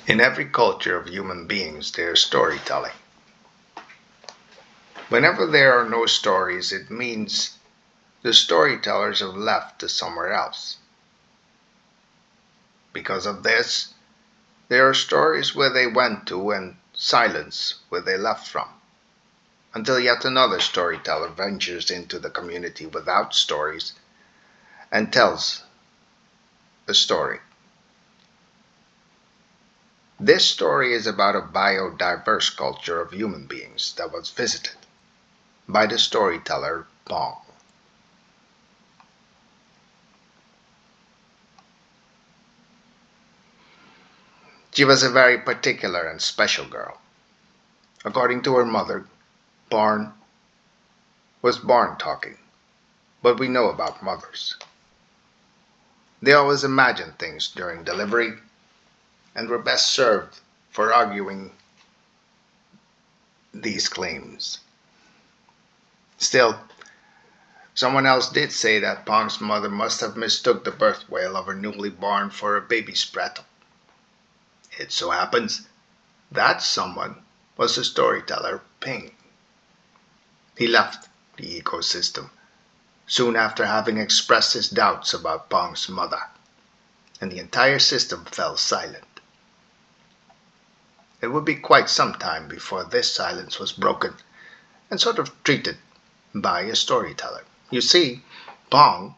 In every culture of human beings, there is storytelling. Whenever there are no stories, it means the storytellers have left to somewhere else. Because of this, there are stories where they went to and silence where they left from, until yet another storyteller ventures into the community without stories and tells a story. This story is about a biodiverse culture of human beings that was visited by the storyteller Pong. She was a very particular and special girl. According to her mother, Barn was born talking, but we know about mothers. They always imagine things during delivery and were best served for arguing these claims. Still, someone else did say that Pong's mother must have mistook the birth wail of her newly born for a baby's prattle. It so happens that someone was the storyteller Ping. He left the ecosystem soon after having expressed his doubts about Pong's mother, and the entire system fell silent. It would be quite some time before this silence was broken and sort of treated by a storyteller. You see, Pong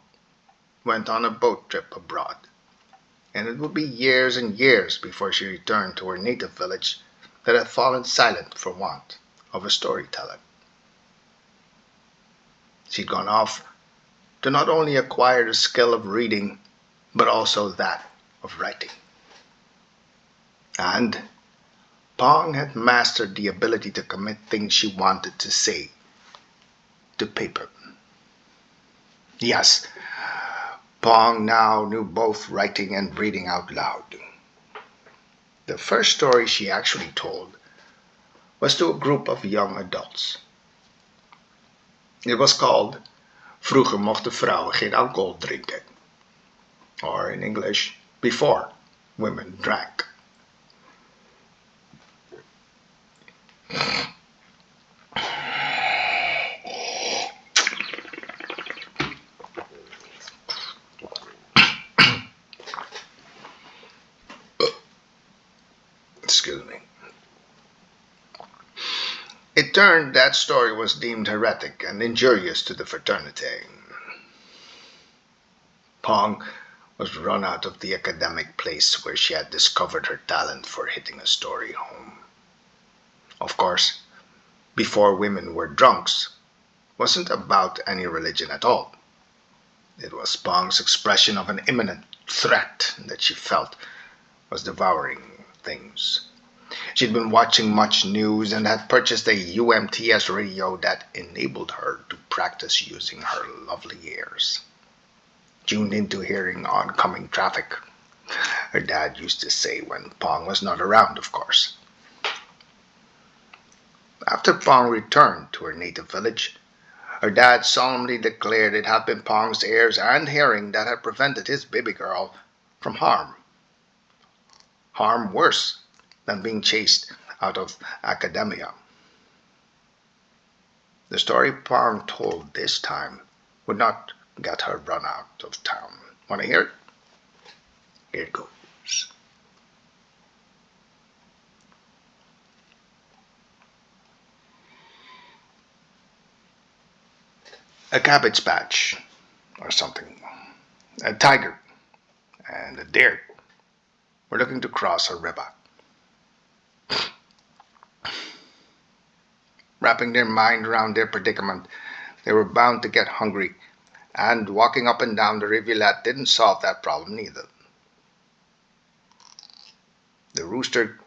went on a boat trip abroad, and it would be years and years before she returned to her native village that had fallen silent for want of a storyteller. She'd gone off to not only acquire the skill of reading, but also that of writing. And Pong had mastered the ability to commit things she wanted to say to paper. Yes, Pong now knew both writing and reading out loud. The first story she actually told was to a group of young adults. It was called Vroeger mochten vrouwen geen alcohol drinken, or in English, Before Women Drank. Excuse me. It turned that story was deemed heretic and injurious to the fraternity. Pong was run out of the academic place where she had discovered her talent for hitting a story home. Of course, Before Women Were Drunks wasn't about any religion at all. It was Pong's expression of an imminent threat that she felt was devouring things. She'd been watching much news and had purchased a UMTS radio that enabled her to practice using her lovely ears. Tuned into hearing oncoming traffic, her dad used to say when Pong was not around, of course. After Pong returned to her native village, her dad solemnly declared it had been Pong's ears and hearing that had prevented his baby girl from harm. Harm worse than being chased out of academia. The story Pong told this time would not get her run out of town. Want to hear it? Here it goes. A cabbage patch or something. A tiger and a deer were looking to cross a river. Wrapping their mind around their predicament, they were bound to get hungry, and walking up and down the rivulet didn't solve that problem neither. The rooster,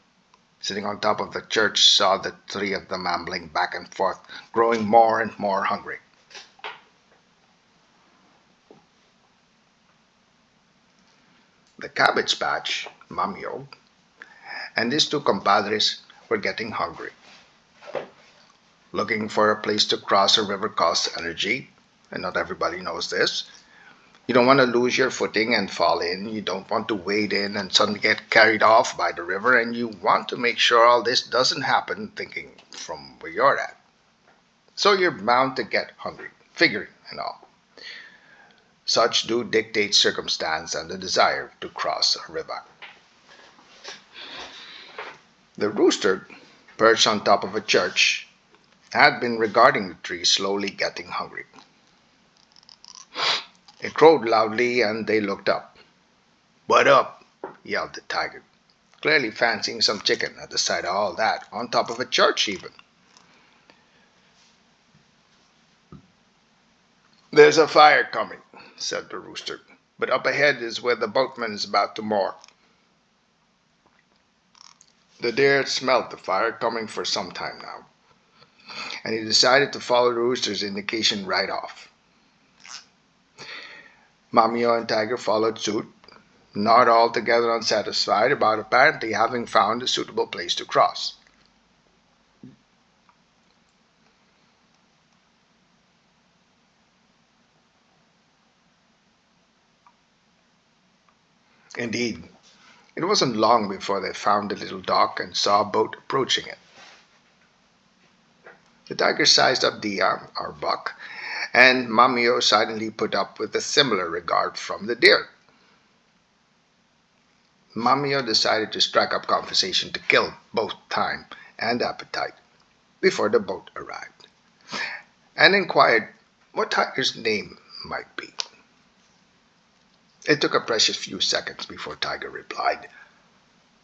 sitting on top of the church, saw the three of them ambling back and forth, growing more and more hungry. The cabbage patch, Mamio, and his two compadres were getting hungry. Looking for a place to cross a river costs energy, and not everybody knows this. You don't want to lose your footing and fall in. You don't want to wade in and suddenly get carried off by the river. And you want to make sure all this doesn't happen thinking from where you're at. So you're bound to get hungry, figuring and all. Such do dictate circumstance and the desire to cross a river. The rooster, perched on top of a church, had been regarding the tree, slowly getting hungry. It crowed loudly and they looked up. "What up?" yelled the tiger, clearly fancying some chicken at the sight of all that, on top of a church even. "There's a fire coming," said the rooster, "but up ahead is where the boatman is about to moor." The deer had smelled the fire coming for some time now, and he decided to follow the rooster's indication right off. Mamio and Tiger followed suit, not altogether unsatisfied about apparently having found a suitable place to cross. Indeed, it wasn't long before they found the little dock and saw a boat approaching it. The tiger sized up Dia, our buck, and Mamio silently put up with a similar regard from the deer. Mamio decided to strike up conversation to kill both time and appetite before the boat arrived, and inquired what Tiger's name might be. It took a precious few seconds before Tiger replied,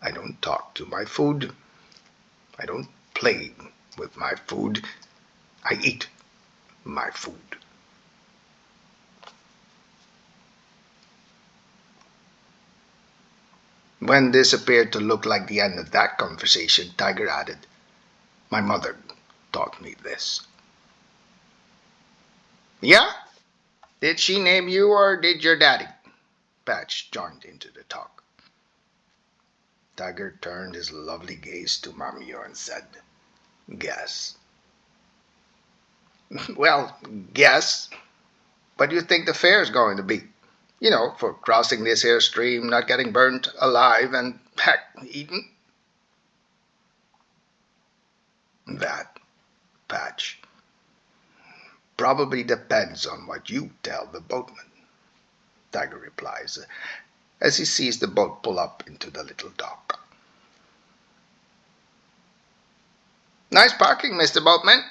"I don't talk to my food. I don't play with my food. I eat my food." When this appeared to look like the end of that conversation, Tiger added, "My mother taught me this." "Yeah? Did she name you or did your daddy?" Patch joined into the talk. Tiger turned his lovely gaze to Mamio and said, "Guess." "Well, guess. What do you think the fare's going to be? You know, for crossing this here stream, not getting burnt alive, and heck, eaten?" "That, Patch, probably depends on what you tell the boatman," Tiger replies, as he sees the boat pull up into the little dock. "Nice parking, Mr. Boatman."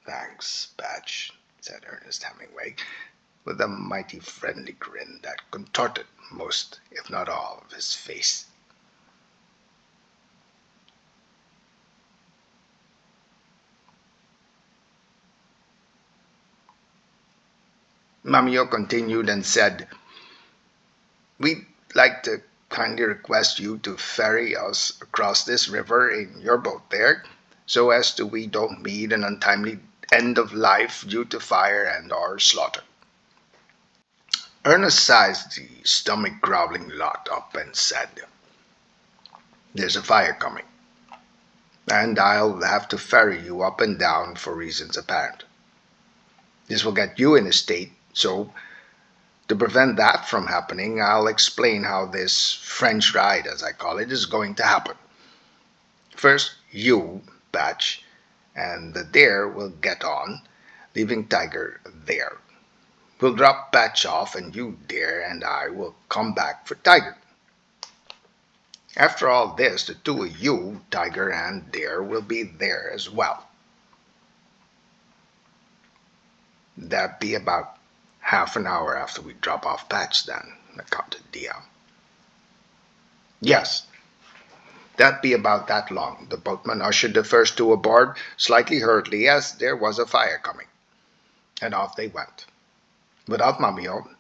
"Thanks, Patch," said Ernest Hemingway, with a mighty friendly grin that contorted most, if not all, of his face. Mamio continued and said, "We'd like to kindly request you to ferry us across this river in your boat there, so as to we don't meet an untimely end of life due to fire and or slaughter." Ernest sized the stomach-growling lot up and said, "There's a fire coming, and I'll have to ferry you up and down for reasons apparent. This will get you in a state, so to prevent that from happening, I'll explain how this French ride, as I call it, is going to happen. First, you, Patch, and the deer will get on, leaving Tiger there. We'll drop Patch off, and you, deer, and I will come back for Tiger. After all this, the two of you, Tiger and deer, will be there as well. That'd be about half an hour after we drop off Patch, then," accounted Dia. "Yes, that'd be about that long." The boatman ushered the first two aboard, slightly hurriedly, as there was a fire coming, and off they went. Without Mamio,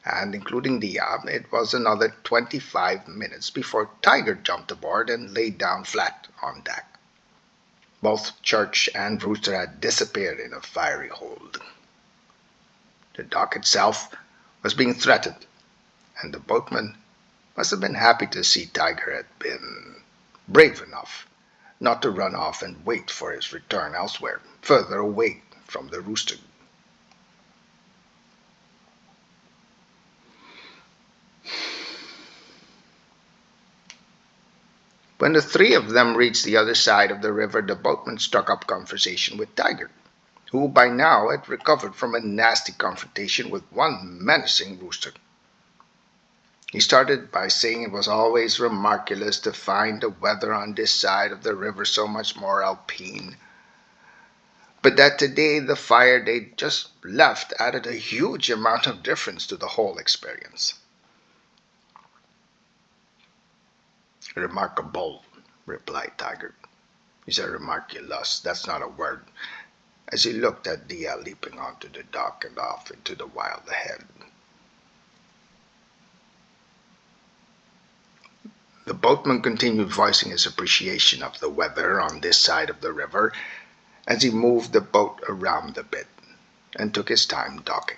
and including Dia, it was another 25 minutes before Tiger jumped aboard and laid down flat on deck. Both Church and Rooster had disappeared in a fiery hold. The dock itself was being threatened, and the boatman must have been happy to see Tiger had been brave enough not to run off and wait for his return elsewhere, further away from the rooster. When the three of them reached the other side of the river, the boatman struck up conversation with Tiger, who by now had recovered from a nasty confrontation with one menacing rooster. He started by saying it was always remarkable to find the weather on this side of the river so much more alpine, but that today the fire they'd just left added a huge amount of difference to the whole experience. Remarkable, replied Tiger. He said remarculous, that's not a word, as he looked at Dia leaping onto the dock and off into the wild ahead. The boatman continued voicing his appreciation of the weather on this side of the river as he moved the boat around a bit and took his time docking.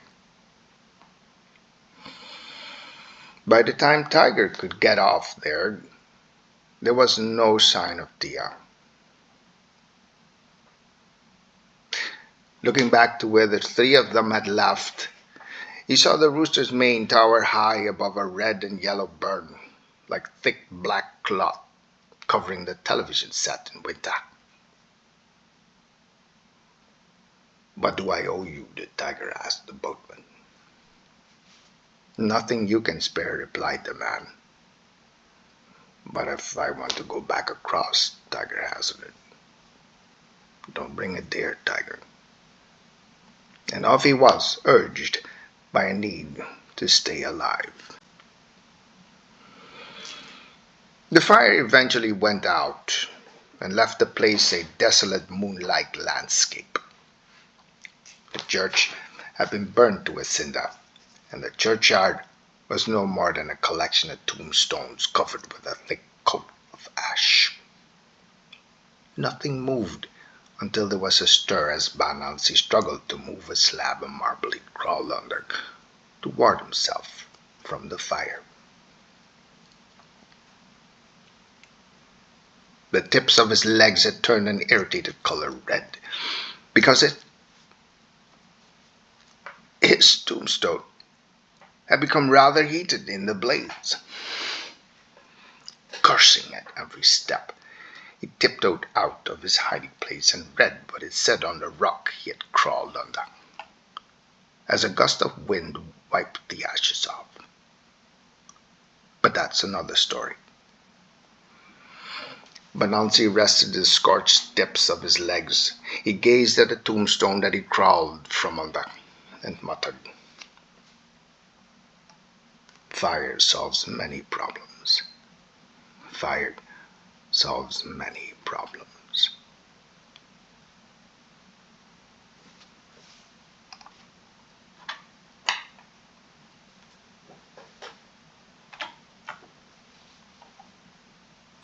By the time Tiger could get off there was no sign of Dia. Looking back to where the three of them had left, he saw the rooster's mane tower high above a red and yellow burn, like thick black cloth covering the television set in winter. "What do I owe you?" the tiger asked the boatman. "Nothing you can spare," replied the man. "But if I want to go back across," Tiger hazarded. "Don't bring it there, Tiger." And off he was, urged by a need to stay alive. The fire eventually went out and left the place a desolate moonlight landscape. The church had been burned to a cinder, and the churchyard was no more than a collection of tombstones covered with a thick coat of ash. Nothing moved until there was a stir as Banalsi struggled to move a slab of marble he crawled under to ward himself from the fire. The tips of his legs had turned an irritated color red because his tombstone had become rather heated in the blaze. Cursing at every step, he tiptoed out of his hiding place and read what it said on the rock he had crawled under, as a gust of wind wiped the ashes off. But that's another story. Banalsi rested the scorched tips of his legs. He gazed at the tombstone that he crawled from under and muttered, "Fire solves many problems. Fire solves many problems."